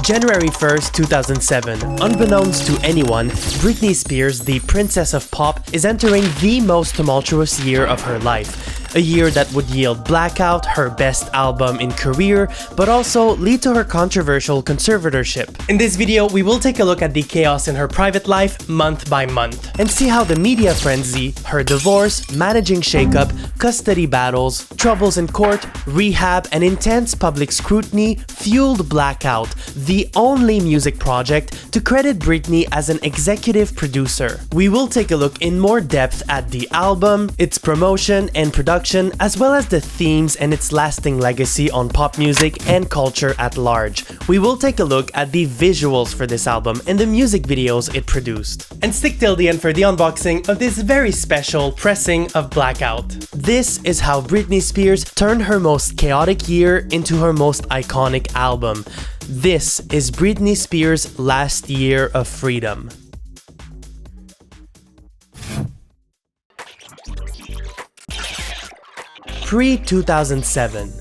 January 1st, 2007. Unbeknownst to anyone, Britney Spears, the Princess of Pop, is entering the most tumultuous year of her life. A year that would yield Blackout, her best album in career, but also lead to her controversial conservatorship. In this video, we will take a look at the chaos in her private life month by month, and see how the media frenzy, her divorce, managing shakeup, custody battles, troubles in court, rehab, and intense public scrutiny fueled Blackout, the only music project to credit Britney as an executive producer. We will take a look in more depth at the album, its promotion and production, as well as the themes and its lasting legacy on pop music and culture at large. We will take a look at the visuals for this album and the music videos it produced. And stick till the end for the unboxing of this very special pressing of Blackout. This is how Britney Spears turned her most chaotic year into her most iconic album. This is Britney Spears' last year of freedom. Pre-2007.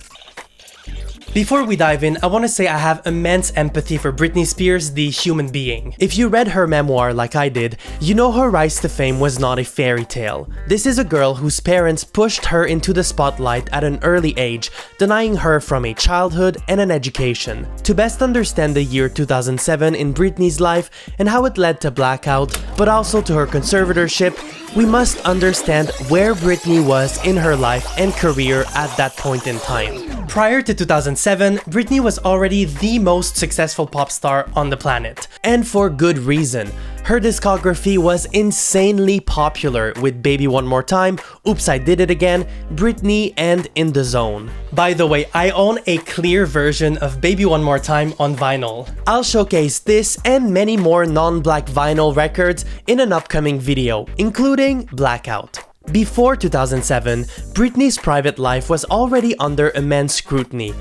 Before we dive in, I want to say I have immense empathy for Britney Spears, the human being. If you read her memoir like I did, you know her rise to fame was not a fairy tale. This is a girl whose parents pushed her into the spotlight at an early age, denying her from a childhood and an education. To best understand the year 2007 in Britney's life and how it led to Blackout, but also to her conservatorship, we must understand where Britney was in her life and career at that point in time. Prior to 2007, Britney was already the most successful pop star on the planet. And for good reason. Her discography was insanely popular with Baby One More Time, Oops I Did It Again, Britney, and In the Zone. By the way, I own a clear version of Baby One More Time on vinyl. I'll showcase this and many more non-black vinyl records in an upcoming video, including Blackout. Before 2007, Britney's private life was already under immense scrutiny.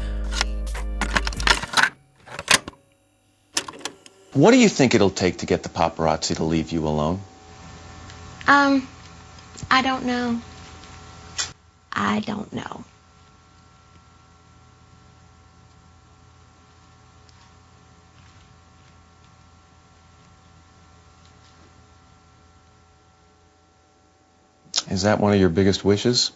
What do you think it'll take to get the paparazzi to leave you alone? I don't know. I don't know. Is that one of your biggest wishes?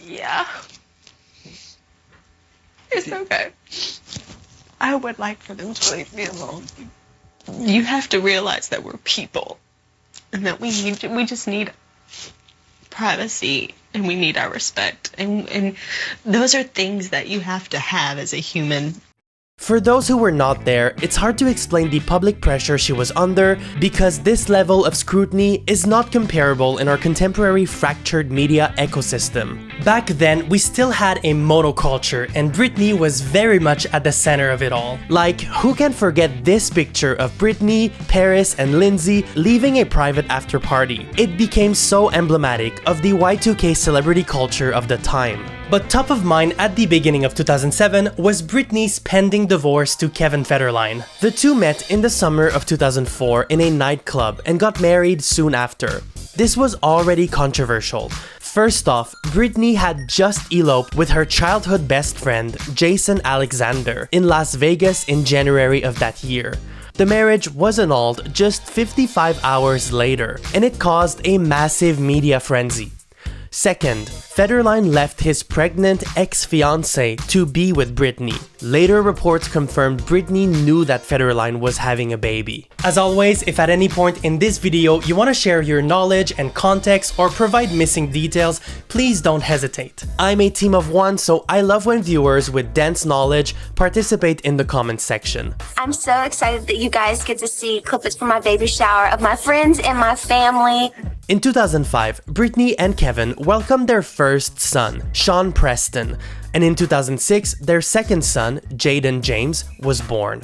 Yeah. It's okay. I would like for them to leave me alone. You have to realize that we're people and that we just need privacy and we need our respect. And those are things that you have to have as a human. For those who were not there, it's hard to explain the public pressure she was under because this level of scrutiny is not comparable in our contemporary fractured media ecosystem. Back then, we still had a monoculture and Britney was very much at the center of it all. Like, who can forget this picture of Britney, Paris, and Lindsay leaving a private after party? It became so emblematic of the Y2K celebrity culture of the time. But top of mind at the beginning of 2007 was Britney's pending divorce to Kevin Federline. The two met in the summer of 2004 in a nightclub and got married soon after. This was already controversial. First off, Britney had just eloped with her childhood best friend, Jason Alexander, in Las Vegas in January of that year. The marriage was annulled just 55 hours later, and it caused a massive media frenzy. Second, Federline left his pregnant ex-fiancée to be with Britney. Later reports confirmed Britney knew that Federline was having a baby. As always, if at any point in this video you want to share your knowledge and context or provide missing details, please don't hesitate. I'm a team of one, so I love when viewers with dense knowledge participate in the comments section. I'm so excited that you guys get to see clips from my baby shower of my friends and my family. In 2005, Britney and Kevin welcomed their first son, Sean Preston, and in 2006, their second son, Jaden James, was born.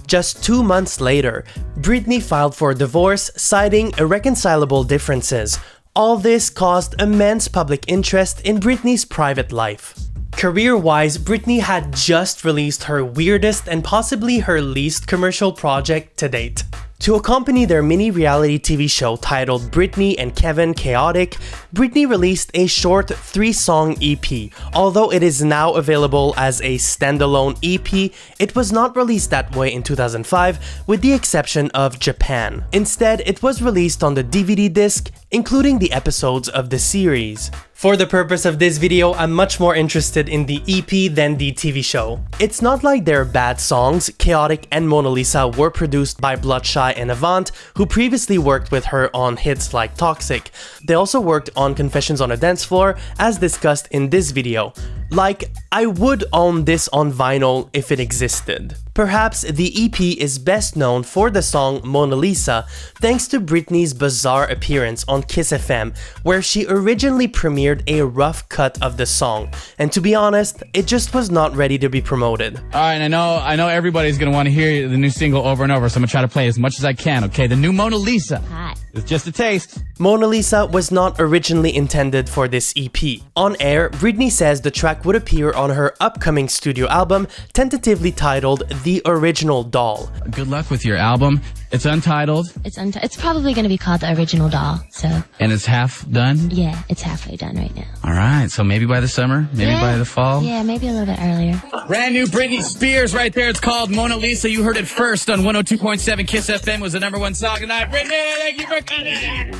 Just 2 months later, Britney filed for divorce, citing irreconcilable differences. All this caused immense public interest in Britney's private life. Career-wise, Britney had just released her weirdest and possibly her least commercial project to date. To accompany their mini reality TV show titled Britney and Kevin Chaotic, Britney released a short 3-song EP. Although it is now available as a standalone EP, it was not released that way in 2005, with the exception of Japan. Instead, it was released on the DVD disc, including the episodes of the series. For the purpose of this video, I'm much more interested in the EP than the TV show. It's not like they're bad songs. Chaotic and Mona Lisa were produced by Bloodshy and Avant, who previously worked with her on hits like Toxic. They also worked on Confessions on a Dance Floor, as discussed in this video. Like, I would own this on vinyl if it existed. Perhaps the EP is best known for the song Mona Lisa, thanks to Britney's bizarre appearance on Kiss FM, where she originally premiered a rough cut of the song, and to be honest, it just was not ready to be promoted. Alright, I know everybody's gonna want to hear the new single over and over, so I'm gonna try to play as much as I can, okay? The new Mona Lisa. Hot. It's just a taste. Mona Lisa was not originally intended for this EP. On air, Britney says the track would appear on her upcoming studio album, tentatively titled The Original Doll. Good luck with your album. It's untitled. It's probably going to be called The Original Doll, so... And it's half done? Yeah, it's halfway done right now. Alright, so maybe by the summer? Maybe by the fall? Yeah, maybe a little bit earlier. Brand new Britney Spears right there. It's called Mona Lisa. You heard it first on 102.7 Kiss FM. Was the #1 song tonight. Britney, thank you for coming!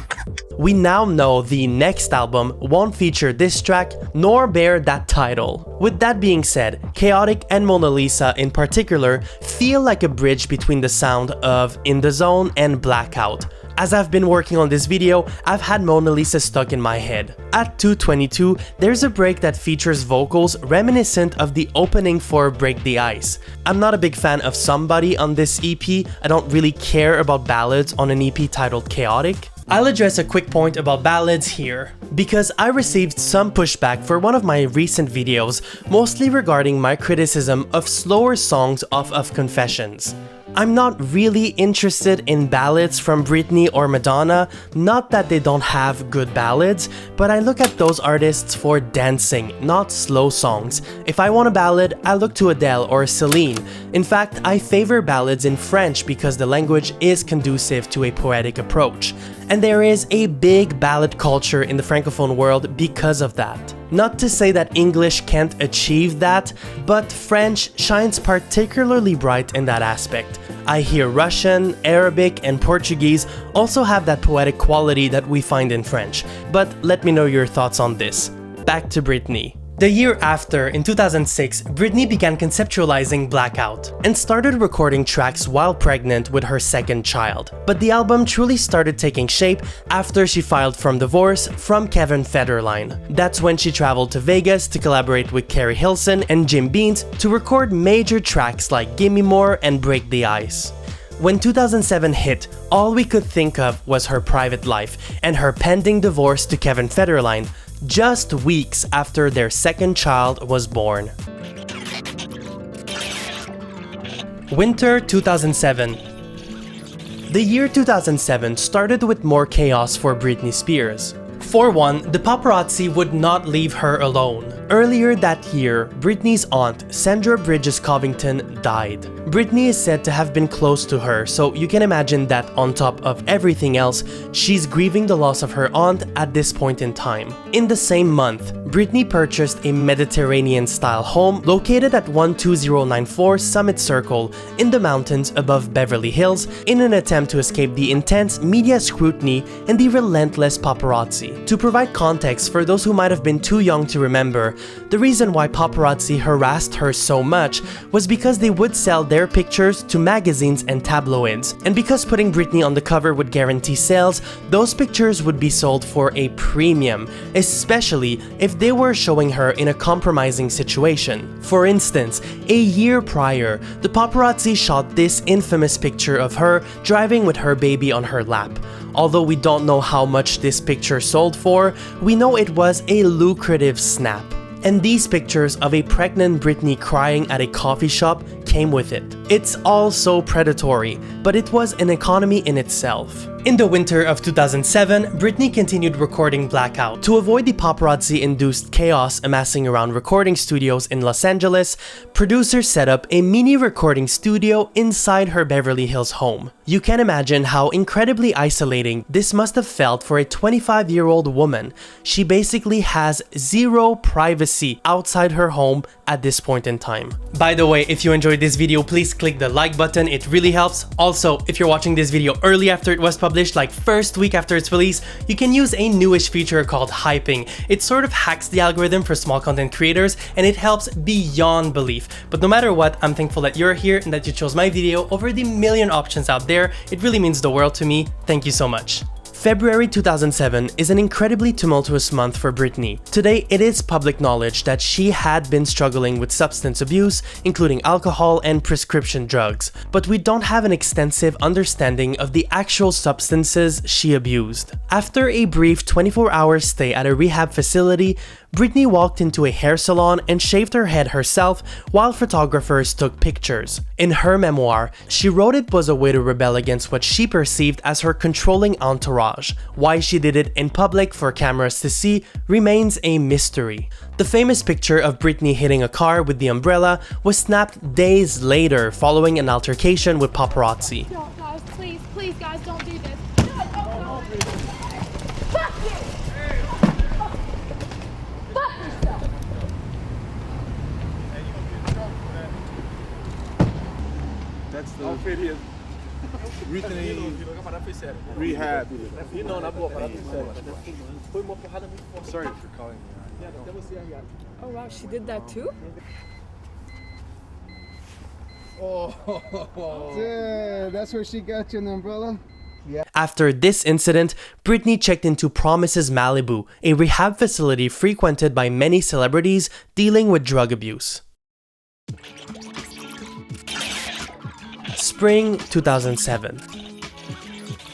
We now know the next album won't feature this track nor bear that title. With that being said, Chaotic and Mona Lisa in particular feel like a bridge between the sound of In the Zone and Blackout. As I've been working on this video, I've had Mona Lisa stuck in my head. At 2:22, there's a break that features vocals reminiscent of the opening for Break the Ice. I'm not a big fan of Somebody on this EP. I don't really care about ballads on an EP titled Chaotic. I'll address a quick point about ballads here, because I received some pushback for one of my recent videos, mostly regarding my criticism of slower songs off of Confessions. I'm not really interested in ballads from Britney or Madonna, not that they don't have good ballads, but I look at those artists for dancing, not slow songs. If I want a ballad, I look to Adele or Celine. In fact, I favor ballads in French because the language is conducive to a poetic approach. And there is a big ballad culture in the Francophone world because of that. Not to say that English can't achieve that, but French shines particularly bright in that aspect. I hear Russian, Arabic, and Portuguese also have that poetic quality that we find in French. But let me know your thoughts on this. Back to Britney. The year after, in 2006, Britney began conceptualizing Blackout and started recording tracks while pregnant with her second child. But the album truly started taking shape after she filed for divorce from Kevin Federline. That's when she traveled to Vegas to collaborate with Carrie Hilson and Jim Beans to record major tracks like Gimme More and Break the Ice. When 2007 hit, all we could think of was her private life and her pending divorce to Kevin Federline, just weeks after their second child was born. Winter 2007. The year 2007 started with more chaos for Britney Spears. For one, the paparazzi would not leave her alone. Earlier that year, Britney's aunt, Sandra Bridges Covington, died. Britney is said to have been close to her, so you can imagine that on top of everything else, she's grieving the loss of her aunt at this point in time. In the same month, Britney purchased a Mediterranean-style home located at 12094 Summit Circle in the mountains above Beverly Hills in an attempt to escape the intense media scrutiny and the relentless paparazzi. To provide context for those who might have been too young to remember, the reason why paparazzi harassed her so much was because they would sell their pictures to magazines and tabloids, and because putting Britney on the cover would guarantee sales, those pictures would be sold for a premium, especially if they were showing her in a compromising situation. For instance, a year prior, the paparazzi shot this infamous picture of her driving with her baby on her lap. Although we don't know how much this picture sold for, we know it was a lucrative snap. And these pictures of a pregnant Britney crying at a coffee shop came with it. It's all so predatory, but it was an economy in itself. In the winter of 2007, Britney continued recording Blackout. To avoid the paparazzi-induced chaos amassing around recording studios in Los Angeles, producers set up a mini recording studio inside her Beverly Hills home. You can imagine how incredibly isolating this must have felt for a 25-year-old woman. She basically has zero privacy outside her home at this point in time. By the way, if you enjoyed this video, please click the like button, it really helps. Also, if you're watching this video early after it was published, like first week after its release, you can use a newish feature called hyping. It sort of hacks the algorithm for small content creators and it helps beyond belief. But no matter what, I'm thankful that you're here and that you chose my video over the million options out there. It really means the world to me. Thank you so much. February 2007 is an incredibly tumultuous month for Britney. Today, it is public knowledge that she had been struggling with substance abuse, including alcohol and prescription drugs, but we don't have an extensive understanding of the actual substances she abused. After a brief 24-hour stay at a rehab facility, Britney walked into a hair salon and shaved her head herself while photographers took pictures. In her memoir, she wrote it was a way to rebel against what she perceived as her controlling entourage. Why she did it in public for cameras to see remains a mystery. The famous picture of Britney hitting a car with the umbrella was snapped days later following an altercation with paparazzi. Don't, guys, please, please, guys, don't do this. No. Fuck you! Fuck yourself! That's the rehab. Sorry for calling you. Oh, wow, she did that too? Yeah, that's where she got you an umbrella? After this incident, Britney checked into Promises Malibu, a rehab facility frequented by many celebrities dealing with drug abuse. Spring 2007.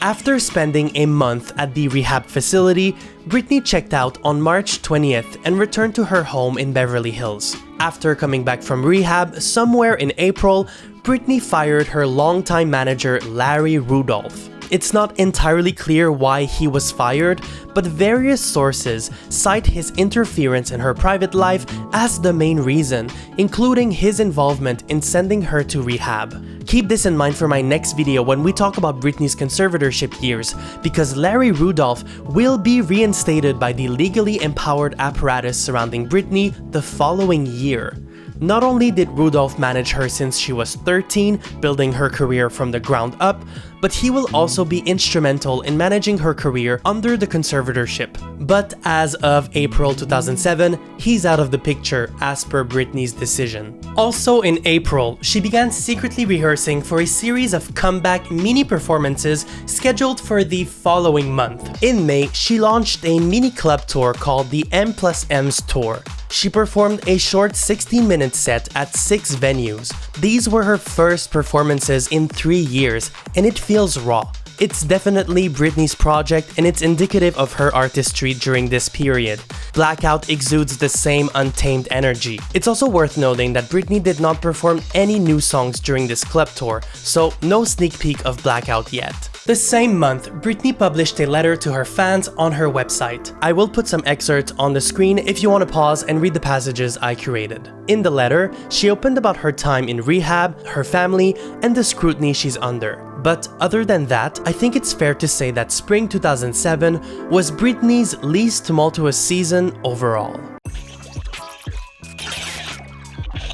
After spending a month at the rehab facility, Britney checked out on March 20th and returned to her home in Beverly Hills. After coming back from rehab somewhere in April, Britney fired her longtime manager Larry Rudolph. It's not entirely clear why he was fired, but various sources cite his interference in her private life as the main reason, including his involvement in sending her to rehab. Keep this in mind for my next video when we talk about Britney's conservatorship years, because Larry Rudolph will be reinstated by the legally empowered apparatus surrounding Britney the following year. Not only did Rudolph manage her since she was 13, building her career from the ground up, but he will also be instrumental in managing her career under the conservatorship. But as of April 2007, he's out of the picture as per Britney's decision. Also in April, she began secretly rehearsing for a series of comeback mini performances scheduled for the following month. In May, she launched a mini club tour called the M+M's Tour. She performed a short 16-minute set at 6 venues. These were her first performances in 3 years, and it feels raw. It's definitely Britney's project and it's indicative of her artistry during this period. Blackout exudes the same untamed energy. It's also worth noting that Britney did not perform any new songs during this club tour, so no sneak peek of Blackout yet. The same month, Britney published a letter to her fans on her website. I will put some excerpts on the screen if you want to pause and read the passages I curated. In the letter, she opened about her time in rehab, her family, and the scrutiny she's under. But other than that, I think it's fair to say that spring 2007 was Britney's least tumultuous season overall.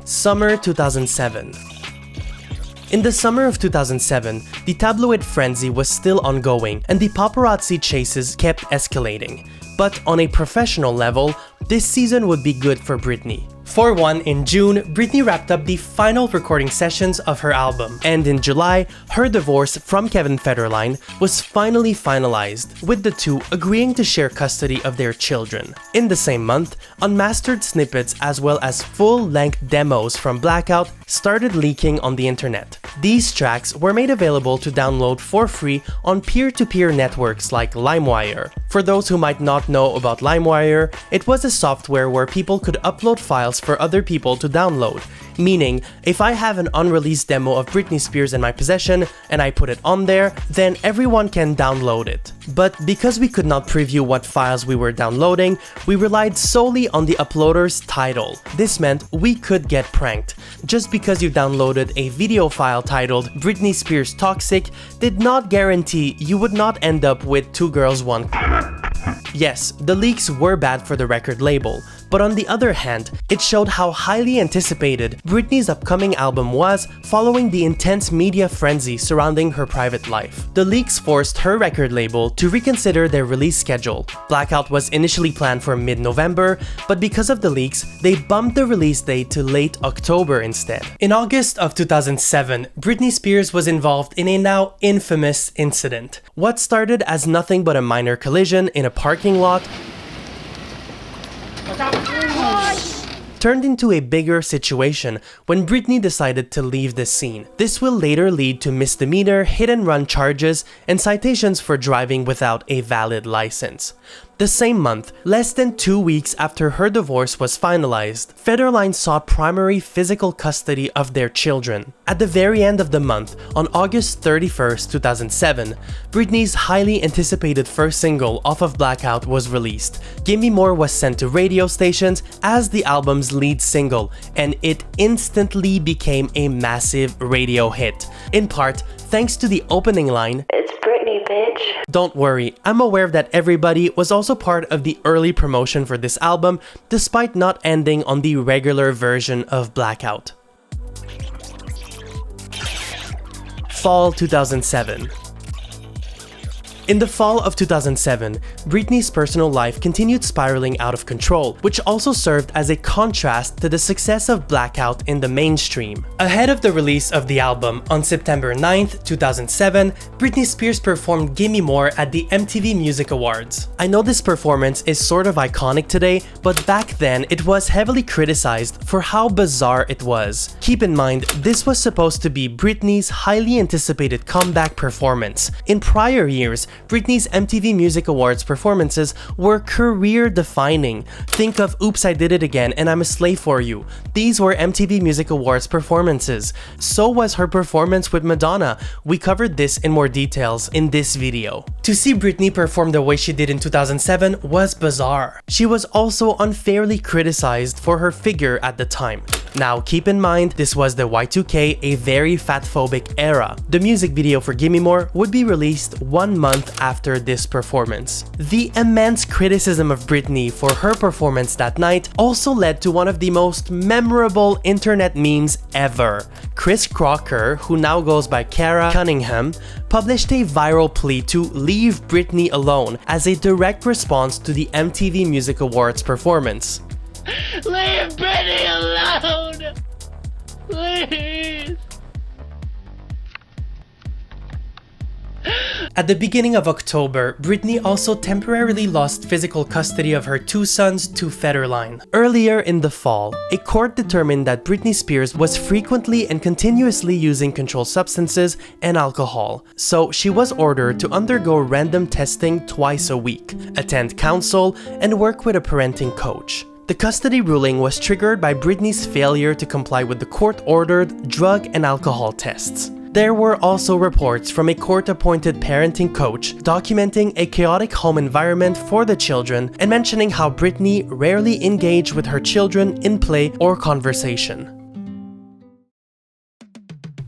Summer 2007. In the summer of 2007, the tabloid frenzy was still ongoing and the paparazzi chases kept escalating. But on a professional level, this season would be good for Britney. For one, in June, Britney wrapped up the final recording sessions of her album, and in July, her divorce from Kevin Federline was finally finalized, with the two agreeing to share custody of their children. In the same month, unmastered snippets as well as full-length demos from Blackout started leaking on the internet. These tracks were made available to download for free on peer-to-peer networks like LimeWire. For those who might not know about LimeWire, it was a software where people could upload files for other people to download. Meaning, if I have an unreleased demo of Britney Spears in my possession and I put it on there, then everyone can download it. But because we could not preview what files we were downloading, we relied solely on the uploader's title. This meant we could get pranked. Just because you downloaded a video file titled Britney Spears Toxic did not guarantee you would not end up with 2 girls, 1 Yes, the leaks were bad for the record label, but on the other hand, it showed how highly anticipated Britney's upcoming album was following the intense media frenzy surrounding her private life. The leaks forced her record label to reconsider their release schedule. Blackout was initially planned for mid-November, but because of the leaks, they bumped the release date to late October instead. In August of 2007, Britney Spears was involved in a now infamous incident. What started as nothing but a minor collision in a parking lot turned into a bigger situation when Britney decided to leave the scene. This will later lead to misdemeanor hit-and-run charges and citations for driving without a valid license. The same month, less than 2 weeks after her divorce was finalized, Federline sought primary physical custody of their children. At the very end of the month, on August 31st, 2007, Britney's highly anticipated first single off of Blackout was released. Gimme More was sent to radio stations as the album's lead single, and it instantly became a massive radio hit. In part, thanks to the opening line, "It's Britney, bitch." Don't worry, I'm aware that everybody was also part of the early promotion for this album, despite not ending on the regular version of Blackout. Fall 2007. In the fall of 2007, Britney's personal life continued spiraling out of control, which also served as a contrast to the success of Blackout in the mainstream. Ahead of the release of the album on September 9th, 2007, Britney Spears performed Gimme More at the MTV Music Awards. I know this performance is sort of iconic today, but back then it was heavily criticized for how bizarre it was. Keep in mind, this was supposed to be Britney's highly anticipated comeback performance. In prior years, Britney's MTV Music Awards performances were career-defining. Think of Oops, I Did It Again and I'm a Slave for You. These were MTV Music Awards performances. So was her performance with Madonna. We covered this in more details in this video. To see Britney perform the way she did in 2007 was bizarre. She was also unfairly criticized for her figure at the time. Now, keep in mind, this was the Y2K, a very fatphobic era. The music video for Gimme More would be released 1 month after this performance. The immense criticism of Britney for her performance that night also led to one of the most memorable internet memes ever. Chris Crocker, who now goes by Cara Cunningham, published a viral plea to leave Britney alone as a direct response to the MTV Music Awards performance. Leave Britney alone! Please! At the beginning of October, Britney also temporarily lost physical custody of her 2 sons to Federline. Earlier in the fall, a court determined that Britney Spears was frequently and continuously using controlled substances and alcohol, so she was ordered to undergo random testing twice a week, attend counsel, and work with a parenting coach. The custody ruling was triggered by Britney's failure to comply with the court-ordered drug and alcohol tests. There were also reports from a court-appointed parenting coach documenting a chaotic home environment for the children and mentioning how Britney rarely engaged with her children in play or conversation.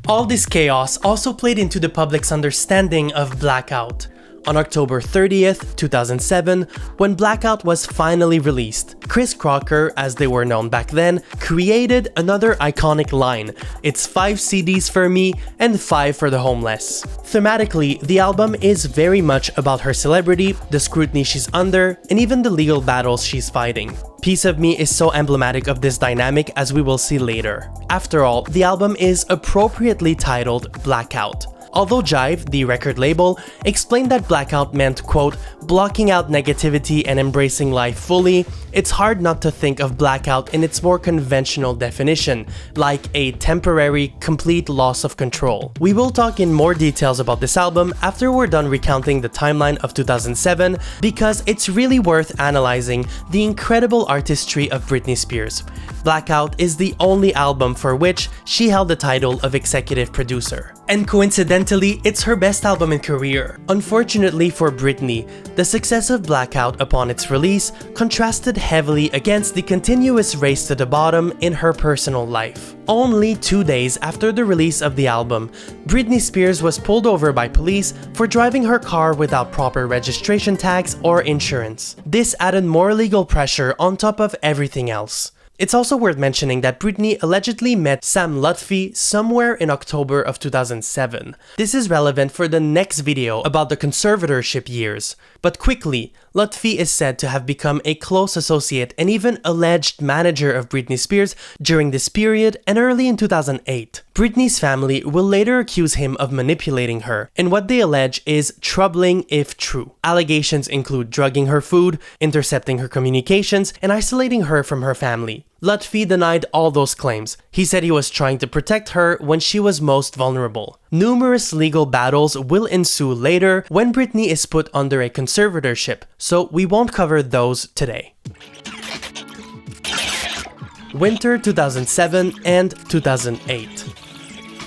All this chaos also played into the public's understanding of Blackout. On October 30th, 2007, when Blackout was finally released, Chris Crocker, as they were known back then, created another iconic line: "It's 5 CDs for me and 5 for the homeless." Thematically, the album is very much about her celebrity, the scrutiny she's under, and even the legal battles she's fighting. Piece of Me is so emblematic of this dynamic, as we will see later. After all, the album is appropriately titled Blackout. Although Jive, the record label, explained that Blackout meant, quote, blocking out negativity and embracing life fully, it's hard not to think of Blackout in its more conventional definition, like a temporary, complete loss of control. We will talk in more details about this album after we're done recounting the timeline of 2007, because it's really worth analyzing the incredible artistry of Britney Spears. Blackout is the only album for which she held the title of executive producer. And coincidentally, it's her best album in career. Unfortunately for Britney, the success of Blackout upon its release contrasted heavily against the continuous race to the bottom in her personal life. Only 2 days after the release of the album, Britney Spears was pulled over by police for driving her car without proper registration tags or insurance. This added more legal pressure on top of everything else. It's also worth mentioning that Britney allegedly met Sam Lutfi somewhere in October of 2007. This is relevant for the next video about the conservatorship years. But quickly, Lutfi is said to have become a close associate and even alleged manager of Britney Spears during this period and early in 2008. Britney's family will later accuse him of manipulating her, and what they allege is troubling if true. Allegations include drugging her food, intercepting her communications, and isolating her from her family. Lutfi denied all those claims. He said he was trying to protect her when she was most vulnerable. Numerous legal battles will ensue later when Britney is put under a conservatorship, so we won't cover those today. Winter 2007 and 2008.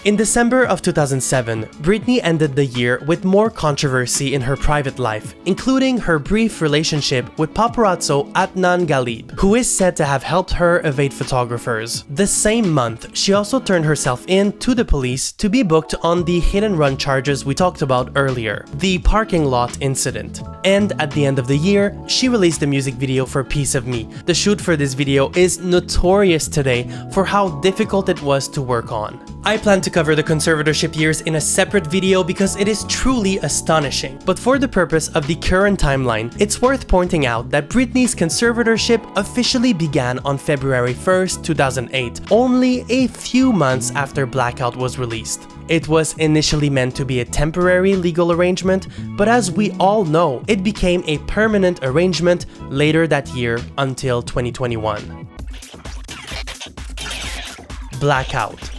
In December of 2007, Britney ended the year with more controversy in her private life, including her brief relationship with paparazzo Adnan Galib, who is said to have helped her evade photographers. The same month, she also turned herself in to the police to be booked on the hit-and-run charges we talked about earlier, the parking lot incident. And at the end of the year, she released a music video for Piece of Me. The shoot for this video is notorious today for how difficult it was to work on. I plan to cover the conservatorship years in a separate video because it is truly astonishing. But for the purpose of the current timeline, it's worth pointing out that Britney's conservatorship officially began on February 1st, 2008, only a few months after Blackout was released. It was initially meant to be a temporary legal arrangement, but as we all know, it became a permanent arrangement later that year until 2021. Blackout.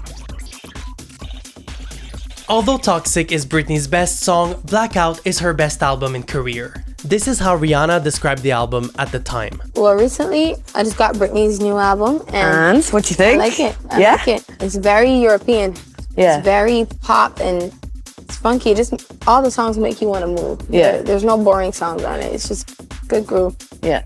Although Toxic is Britney's best song, Blackout is her best album in career. This is how Rihanna described the album at the time. Well, recently, I just got Britney's new album. And what you think? I like it. I like it. It's very European. Yeah. It's very pop and it's funky. Just all the songs make you want to move. Yeah. There's no boring songs on it. It's just good groove. Yeah.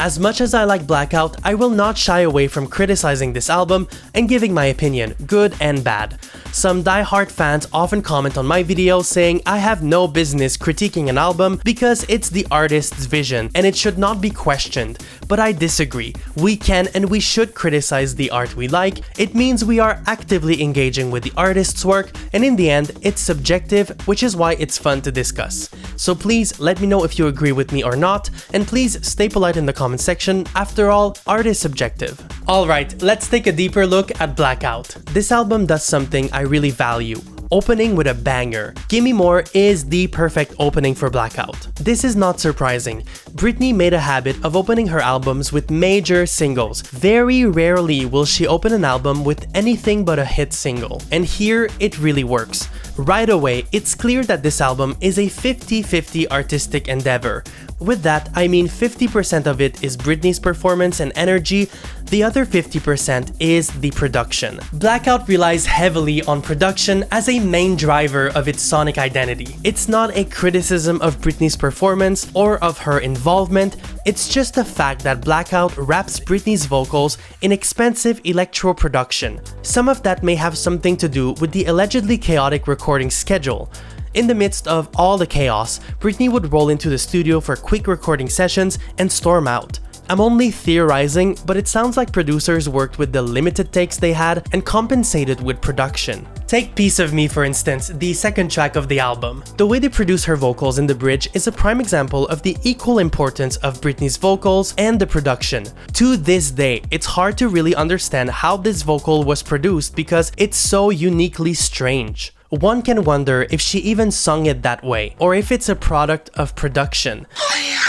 As much as I like Blackout, I will not shy away from criticizing this album and giving my opinion, good and bad. Some die-hard fans often comment on my videos saying I have no business critiquing an album because it's the artist's vision and it should not be questioned. But I disagree. We can and we should criticize the art we like. It means we are actively engaging with the artist's work, and in the end, it's subjective, which is why it's fun to discuss. So please let me know if you agree with me or not, and please stay polite in the comment section. After all, art is subjective. Alright, let's take a deeper look at Blackout. This album does something I really value. Opening with a banger. Gimme More is the perfect opening for Blackout. This is not surprising. Britney made a habit of opening her albums with major singles. Very rarely will she open an album with anything but a hit single. And here, it really works. Right away, it's clear that this album is a 50-50 artistic endeavor. With that, I mean 50% of it is Britney's performance and energy, the other 50% is the production. Blackout relies heavily on production as a main driver of its sonic identity. It's not a criticism of Britney's performance or of her involvement, it's just the fact that Blackout wraps Britney's vocals in expensive electro production. Some of that may have something to do with the allegedly chaotic recording schedule. In the midst of all the chaos, Britney would roll into the studio for quick recording sessions and storm out. I'm only theorizing, but it sounds like producers worked with the limited takes they had and compensated with production. Take Piece of Me for instance, the second track of the album. The way they produce her vocals in the bridge is a prime example of the equal importance of Britney's vocals and the production. To this day, it's hard to really understand how this vocal was produced because it's so uniquely strange. One can wonder if she even sung it that way, or if it's a product of production.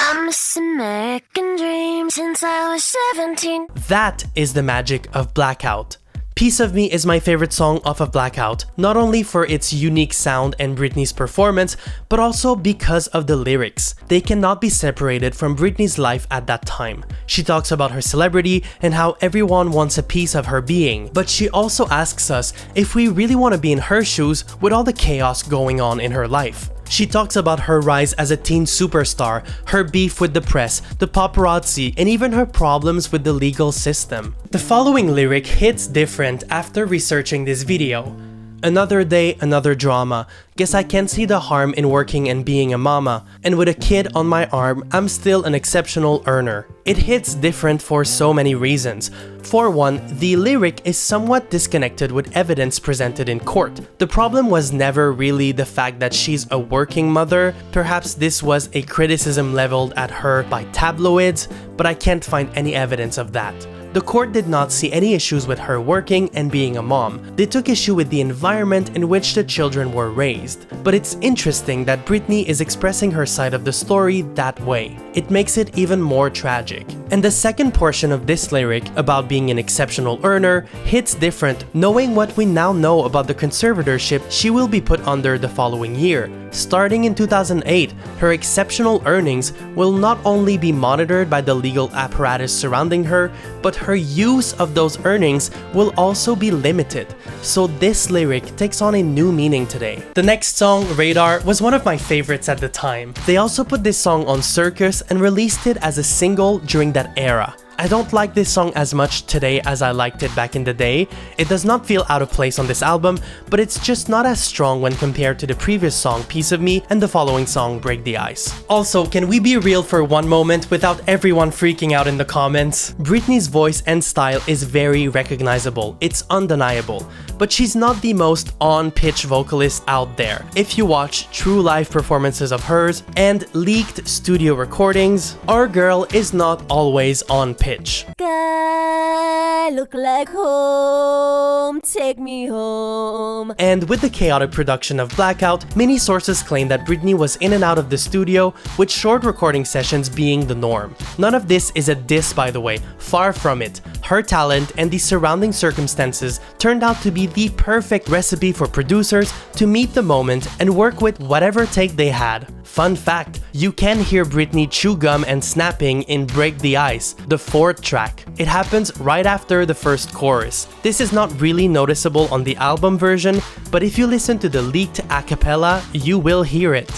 I'm missing American dream since I was 17. That is the magic of Blackout. Piece of Me is my favorite song off of Blackout, not only for its unique sound and Britney's performance, but also because of the lyrics. They cannot be separated from Britney's life at that time. She talks about her celebrity and how everyone wants a piece of her being, but she also asks us if we really want to be in her shoes with all the chaos going on in her life. She talks about her rise as a teen superstar, her beef with the press, the paparazzi, and even her problems with the legal system. The following lyric hits different after researching this video. Another day, another drama. Guess I can't see the harm in working and being a mama. And with a kid on my arm, I'm still an exceptional earner. It hits different for so many reasons. For one, the lyric is somewhat disconnected with evidence presented in court. The problem was never really the fact that she's a working mother. Perhaps this was a criticism leveled at her by tabloids, but I can't find any evidence of that. The court did not see any issues with her working and being a mom. They took issue with the environment in which the children were raised. But it's interesting that Britney is expressing her side of the story that way. It makes it even more tragic. And the second portion of this lyric, about being an exceptional earner, hits different knowing what we now know about the conservatorship she will be put under the following year. Starting in 2008, her exceptional earnings will not only be monitored by the legal apparatus surrounding her, but her use of those earnings will also be limited. So this lyric takes on a new meaning today. The next song, Radar, was one of my favorites at the time. They also put this song on Circus and released it as a single during that era. I don't like this song as much today as I liked it back in the day. It does not feel out of place on this album, but it's just not as strong when compared to the previous song Piece of Me and the following song Break the Ice. Also, can we be real for one moment without everyone freaking out in the comments? Britney's voice and style is very recognizable, it's undeniable, but she's not the most on-pitch vocalist out there. If you watch true live performances of hers and leaked studio recordings, our girl is not always on pitch. Sky look like home, take me home. And with the chaotic production of Blackout, many sources claim that Britney was in and out of the studio, with short recording sessions being the norm. None of this is a diss, by the way, far from it. Her talent and the surrounding circumstances turned out to be the perfect recipe for producers to meet the moment and work with whatever take they had. Fun fact, you can hear Britney chew gum and snapping in Break the Ice, the fourth track. It happens right after the first chorus. This is not really noticeable on the album version, but if you listen to the leaked a cappella, you will hear it.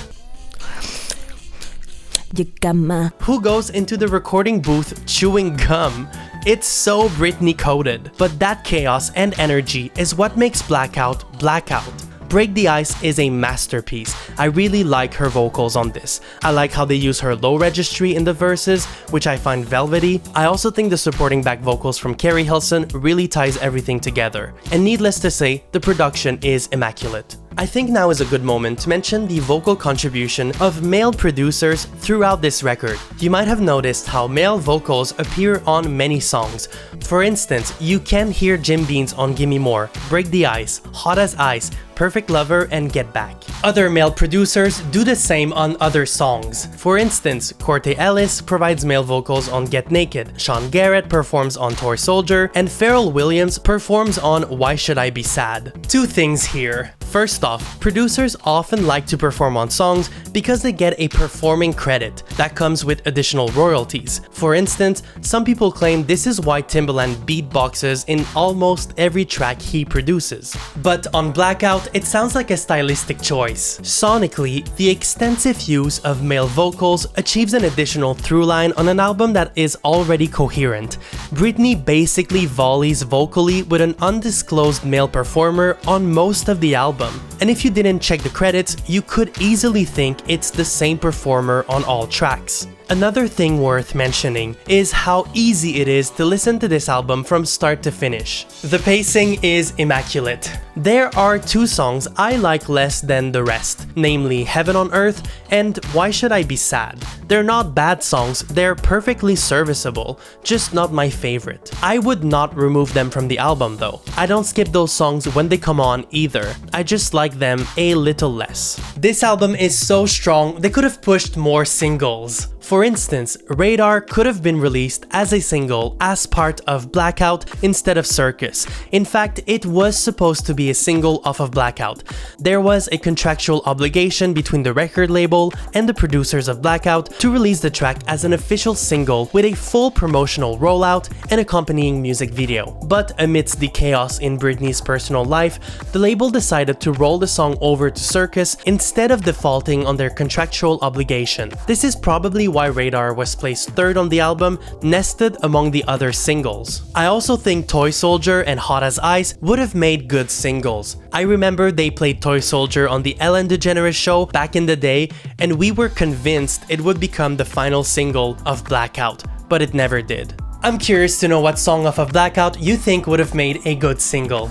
Who goes into the recording booth chewing gum? It's so Britney coded. But that chaos and energy is what makes Blackout Blackout. Break the Ice is a masterpiece. I really like her vocals on this. I like how they use her low registry in the verses, which I find velvety. I also think the supporting back vocals from Carrie Hilson really ties everything together. And needless to say, the production is immaculate. I think now is a good moment to mention the vocal contribution of male producers throughout this record. You might have noticed how male vocals appear on many songs. For instance, you can hear Jim Bean's on Gimme More, Break the Ice, Hot as Ice, Perfect Lover, and Get Back. Other male producers do the same on other songs. For instance, Corte Ellis provides male vocals on Get Naked, Sean Garrett performs on Toy Soldier, and Pharrell Williams performs on Why Should I Be Sad. Two things here. First off, producers often like to perform on songs because they get a performing credit that comes with additional royalties. For instance, some people claim this is why Timbaland beatboxes in almost every track he produces. But on Blackout, it sounds like a stylistic choice. Sonically, the extensive use of male vocals achieves an additional through line on an album that is already coherent. Britney basically volleys vocally with an undisclosed male performer on most of the album. And if you didn't check the credits, you could easily think it's the same performer on all tracks. Another thing worth mentioning is how easy it is to listen to this album from start to finish. The pacing is immaculate. There are two songs I like less than the rest, namely Heaven on Earth and Why Should I Be Sad. They're not bad songs, they're perfectly serviceable, just not my favorite. I would not remove them from the album though. I don't skip those songs when they come on either, I just like them a little less. This album is so strong, they could have pushed more singles. For instance, Radar could have been released as a single as part of Blackout instead of Circus. In fact, it was supposed to be a single off of Blackout. There was a contractual obligation between the record label and the producers of Blackout to release the track as an official single with a full promotional rollout and accompanying music video. But amidst the chaos in Britney's personal life, the label decided to roll the song over to Circus instead of defaulting on their contractual obligation. This is probably why Radar was placed third on the album, nested among the other singles. I also think Toy Soldier and Hot as Ice would have made good singles. I remember they played Toy Soldier on the Ellen DeGeneres show back in the day, and we were convinced it would become the final single of Blackout, but it never did. I'm curious to know what song off of Blackout you think would have made a good single.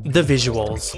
The visuals.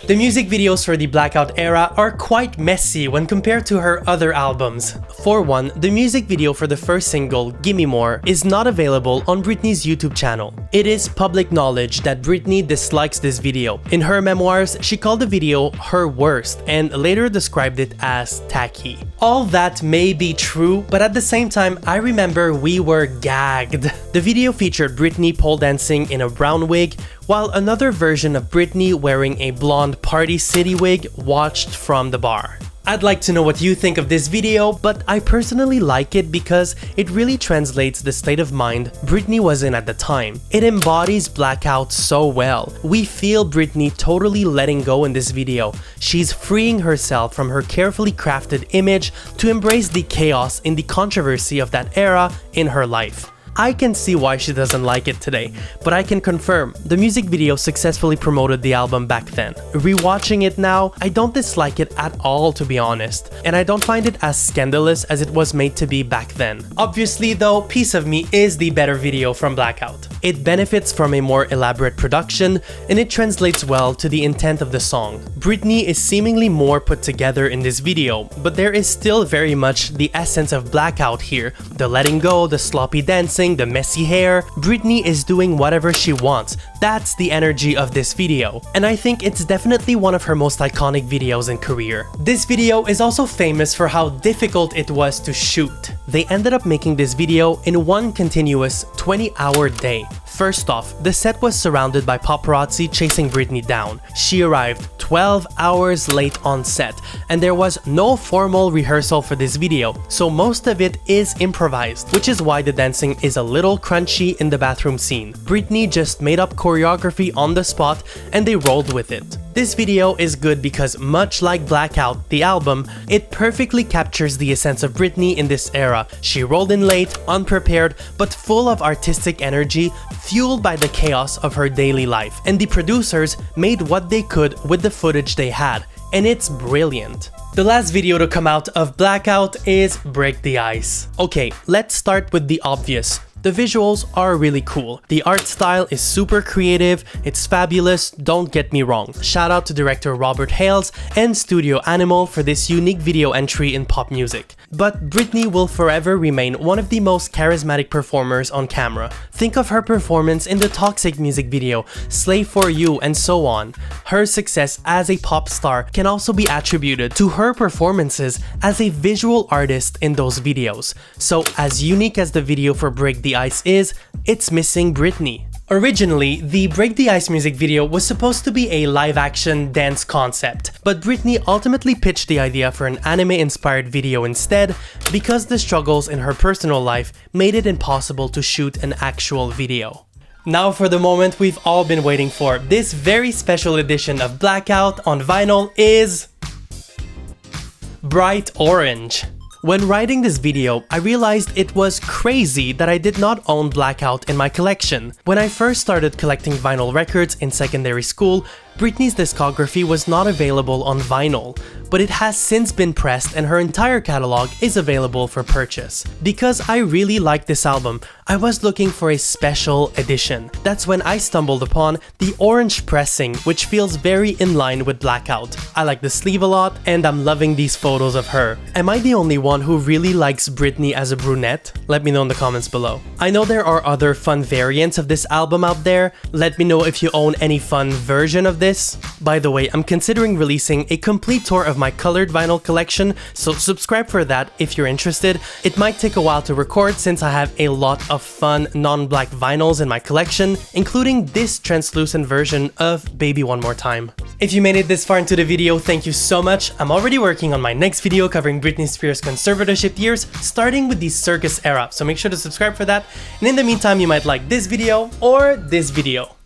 The music videos for the Blackout era are quite messy when compared to her other albums. For one, the music video for the first single, Gimme More, is not available on Britney's YouTube channel. It is public knowledge that Britney dislikes this video. In her memoirs, she called the video her worst and later described it as tacky. All that may be true, but at the same time, I remember we were gagged. The video featured Britney pole dancing in a brown wig, while another version of Britney wearing a blonde Party City wig watched from the bar. I'd like to know what you think of this video, but I personally like it because it really translates the state of mind Britney was in at the time. It embodies Blackout so well. We feel Britney totally letting go in this video. She's freeing herself from her carefully crafted image to embrace the chaos and the controversy of that era in her life. I can see why she doesn't like it today, but I can confirm the music video successfully promoted the album back then. Rewatching it now, I don't dislike it at all, to be honest, and I don't find it as scandalous as it was made to be back then. Obviously though, Piece of Me is the better video from Blackout. It benefits from a more elaborate production, and it translates well to the intent of the song. Britney is seemingly more put together in this video, but there is still very much the essence of Blackout here. The letting go, the sloppy dancing, the messy hair. Britney is doing whatever she wants. That's the energy of this video, and I think it's definitely one of her most iconic videos in career. This video is also famous for how difficult it was to shoot. They ended up making this video in one continuous 20-hour day. First off, the set was surrounded by paparazzi chasing Britney down. She arrived 12 hours late on set, and there was no formal rehearsal for this video, so most of it is improvised, which is why the dancing is a little crunchy in the bathroom scene. Britney just made up choreography on the spot, and they rolled with it. This video is good because, much like Blackout, the album, it perfectly captures the essence of Britney in this era. She rolled in late, unprepared, but full of artistic energy, fueled by the chaos of her daily life. And the producers made what they could with the footage they had, and it's brilliant. The last video to come out of Blackout is Break the Ice. Okay, let's start with the obvious. The visuals are really cool. The art style is super creative, it's fabulous, don't get me wrong. Shout out to director Robert Hales and Studio Animal for this unique video entry in pop music. But Britney will forever remain one of the most charismatic performers on camera. Think of her performance in the Toxic music video, Slave for You, and so on. Her success as a pop star can also be attributed to her performances as a visual artist in those videos. So as unique as the video for Break the Ice is, it's missing Britney. Originally, the Break the Ice music video was supposed to be a live-action dance concept, but Britney ultimately pitched the idea for an anime-inspired video instead because the struggles in her personal life made it impossible to shoot an actual video. Now for the moment we've all been waiting for. This very special edition of Blackout on vinyl is Bright Orange. When writing this video, I realized it was crazy that I did not own Blackout in my collection. When I first started collecting vinyl records in secondary school, Britney's discography was not available on vinyl, but it has since been pressed and her entire catalog is available for purchase. Because I really liked this album, I was looking for a special edition. That's when I stumbled upon the orange pressing, which feels very in line with Blackout. I like the sleeve a lot, and I'm loving these photos of her. Am I the only one who really likes Britney as a brunette? Let me know in the comments below. I know there are other fun variants of this album out there. Let me know if you own any fun version of this. By the way, I'm considering releasing a complete tour of my colored vinyl collection, so subscribe for that if you're interested. It might take a while to record since I have a lot of fun non-black vinyls in my collection, including this translucent version of Baby One More Time. If you made it this far into the video, thank you so much. I'm already working on my next video covering Britney Spears' conservatorship years, starting with the circus era, so make sure to subscribe for that. And in the meantime, you might like this video or this video.